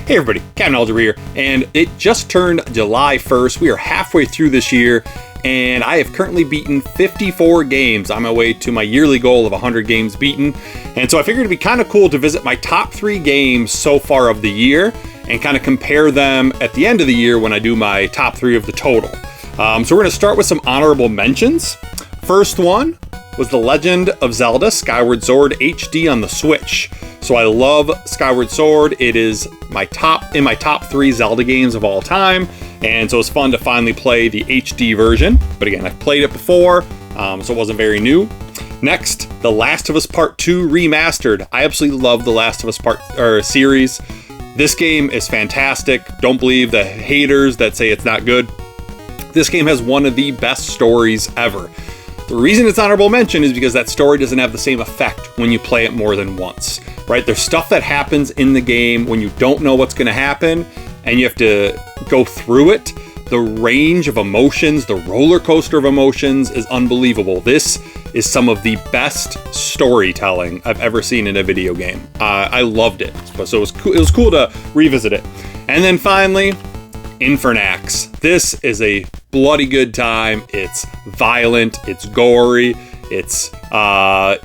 Hey everybody, Captain Algebra here, and it just turned July 1st. We are halfway through this year, and I have currently beaten 54 games on my way to my yearly goal of 100 games beaten. And so I figured it'd be kind of cool to visit my top 3 games so far of the year and kind of compare them at the end of the year when I do my top 3 of the total. So we're going to start with some honorable mentions. First one was The Legend of Zelda Skyward Sword HD on the Switch. So I love Skyward Sword. It is in my top 3 Zelda games of all time, and so it's fun to finally play the HD version. But again, I've played it before, so it wasn't very new. Next, The Last of Us Part 2 Remastered. I absolutely love The Last of Us series. This game is fantastic. Don't believe the haters that say it's not good. This game has one of the best stories ever. The reason it's honorable mention is because that story doesn't have the same effect when you play it more than once, right? There's stuff that happens in the game when you don't know what's going to happen and you have to go through it. The range of emotions, the roller coaster of emotions is unbelievable. This is some of the best storytelling I've ever seen in a video game. I loved it. So it was cool to revisit it. And then finally, Infernox. This is a bloody good time. It's violent, it's gory, it's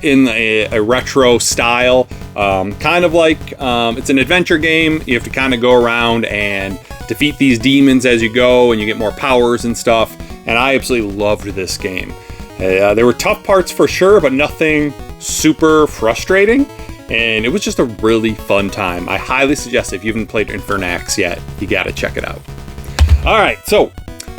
in a retro style. Kind of like it's an adventure game. You have to kind of go around and defeat these demons as you go, and you get more powers and stuff. And I absolutely loved this game. There were tough parts for sure, but nothing super frustrating. And it was just a really fun time. I highly suggest if you haven't played Infernox yet, you gotta check it out. All right, so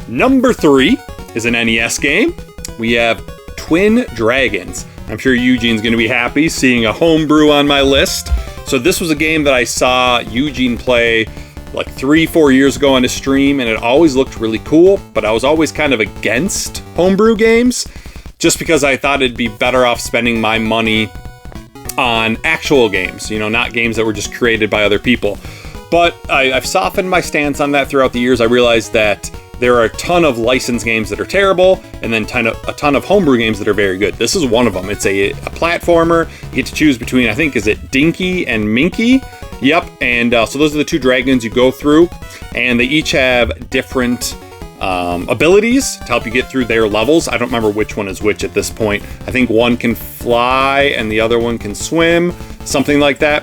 number 3 is an NES game. We have Twin Dragons. I'm sure Eugene's gonna be happy seeing a homebrew on my list. So this was a game that I saw Eugene play like 3-4 years ago on his stream, and it always looked really cool, but I was always kind of against homebrew games just because I thought it'd be better off spending my money on actual games, not games that were just created by other people. But I've softened my stance on that throughout the years. I realized that there are a ton of licensed games that are terrible, and then a ton of homebrew games that are very good. This is one of them. It's a platformer. You get to choose between, I think, is it Dinky and Minky? Yep, and so those are the 2 dragons you go through, and they each have different abilities to help you get through their levels. I don't remember which one is which at this point. I think one can fly and the other one can swim, something like that.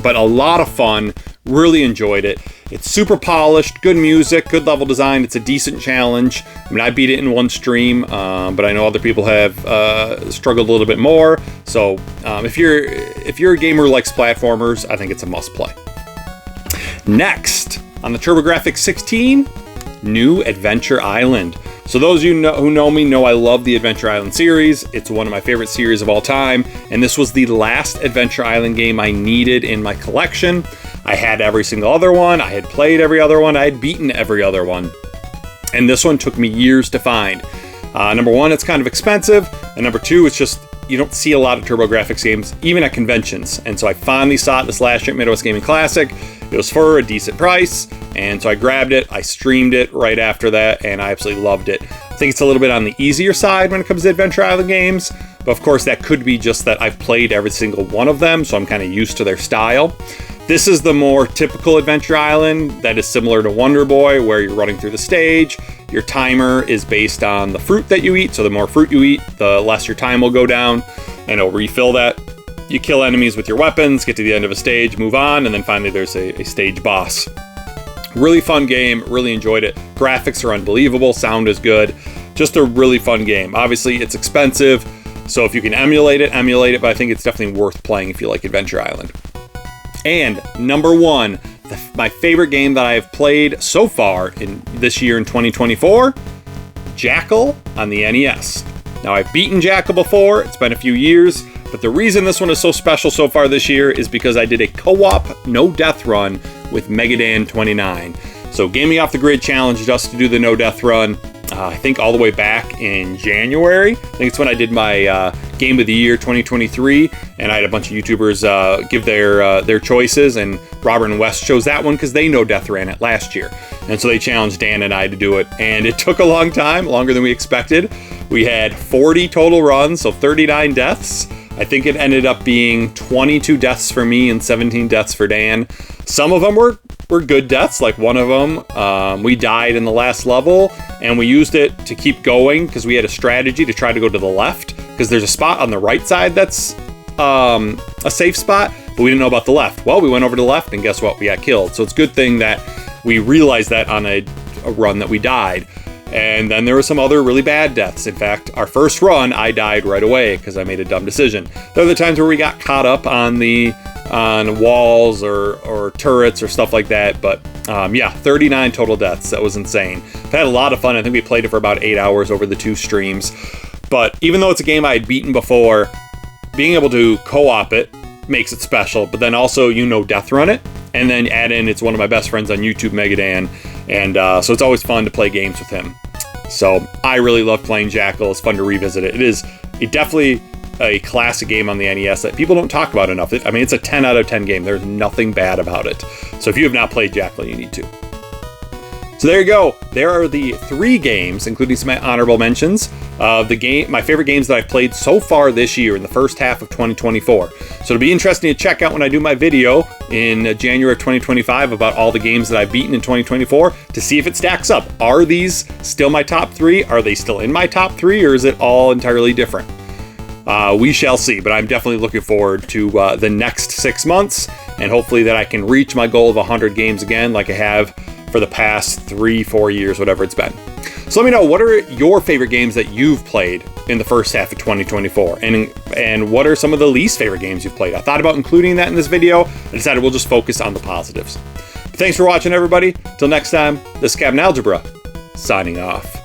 But a lot of fun, really enjoyed it. It's super polished, good music, good level design. It's a decent challenge. I mean, I beat it in one stream, but I know other people have struggled a little bit more. So if you're a gamer who likes platformers, I think it's a must play. Next, on the TurboGrafx 16, New Adventure Island. So those of you who know me know I love the Adventure Island series. It's one of my favorite series of all time, and this was the last Adventure Island game I needed in my collection. I had every single other one, I had played every other one, I had beaten every other one, and this one took me years to find. Number 1, it's kind of expensive, and number 2, it's just you don't see a lot of TurboGrafx games, even at conventions. And so I finally saw it this last year at Midwest Gaming Classic. It was for a decent price, and so I grabbed it. I streamed it right after that, and I absolutely loved it. I think it's a little bit on the easier side when it comes to Adventure Island games, but of course that could be just that I've played every single one of them, so I'm kind of used to their style. This is the more typical Adventure Island that is similar to Wonder Boy, where you're running through the stage. Your timer is based on the fruit that you eat, so the more fruit you eat, the less your time will go down, and it'll refill that. You kill enemies with your weapons, get to the end of a stage, move on, and then finally there's a stage boss. Really fun game, really enjoyed it. Graphics are unbelievable, sound is good. Just a really fun game. Obviously, it's expensive, so if you can emulate it, but I think it's definitely worth playing if you like Adventure Island. And number 1, my favorite game that I have played so far in this year in 2024, Jackal on the NES. Now, I've beaten Jackal before, it's been a few years, but the reason this one is so special so far this year is because I did a co-op no-death run with Megadan29. So Gaming Off the Grid challenged us to do the no-death run, I think all the way back in January. I think it's when I did my Game of the Year 2023, and I had a bunch of YouTubers give their choices, and Robert and Wes chose that one because they no-death ran it last year. And so they challenged Dan and I to do it, and it took a long time, longer than we expected. We had 40 total runs, so 39 deaths. I think it ended up being 22 deaths for me and 17 deaths for Dan. Some of them were good deaths, like one of them, we died in the last level, and we used it to keep going because we had a strategy to try to go to the left, because there's a spot on the right side that's a safe spot, but we didn't know about the left. Well, we went over to the left, and guess what? We got killed. So it's a good thing that we realized that on a run that we died. And then there were some other really bad deaths. In fact, our first run, I died right away because I made a dumb decision. There are the times where we got caught up on walls or turrets or stuff like that. But yeah, 39 total deaths. That was insane. I've had a lot of fun. I think we played it for about 8 hours over the 2 streams. But even though it's a game I had beaten before, being able to co-op it makes it special. But then also, death run it. And then add in, it's one of my best friends on YouTube, Megadan. And so it's always fun to play games with him. So I really love playing Jackal. It's fun to revisit it. It is definitely a classic game on the NES that people don't talk about enough. I mean, it's a 10 out of 10 game. There's nothing bad about it. So if you have not played Jackal, you need to. So there you go. There are the 3 games, including some honorable mentions, of my favorite games that I've played so far this year in the first half of 2024. So it'll be interesting to check out when I do my video in January of 2025 about all the games that I've beaten in 2024 to see if it stacks up. Are these still my top 3? Are they still in my top 3? Or is it all entirely different? We shall see, but I'm definitely looking forward to the next 6 months, and hopefully that I can reach my goal of 100 games again like I have for the past 3-4 years, whatever it's been. So let me know, what are your favorite games that you've played in the first half of 2024? And what are some of the least favorite games you've played? I thought about including that in this video. I decided we'll just focus on the positives. Thanks for watching, everybody. Till next time, this is Captain Algebra, signing off.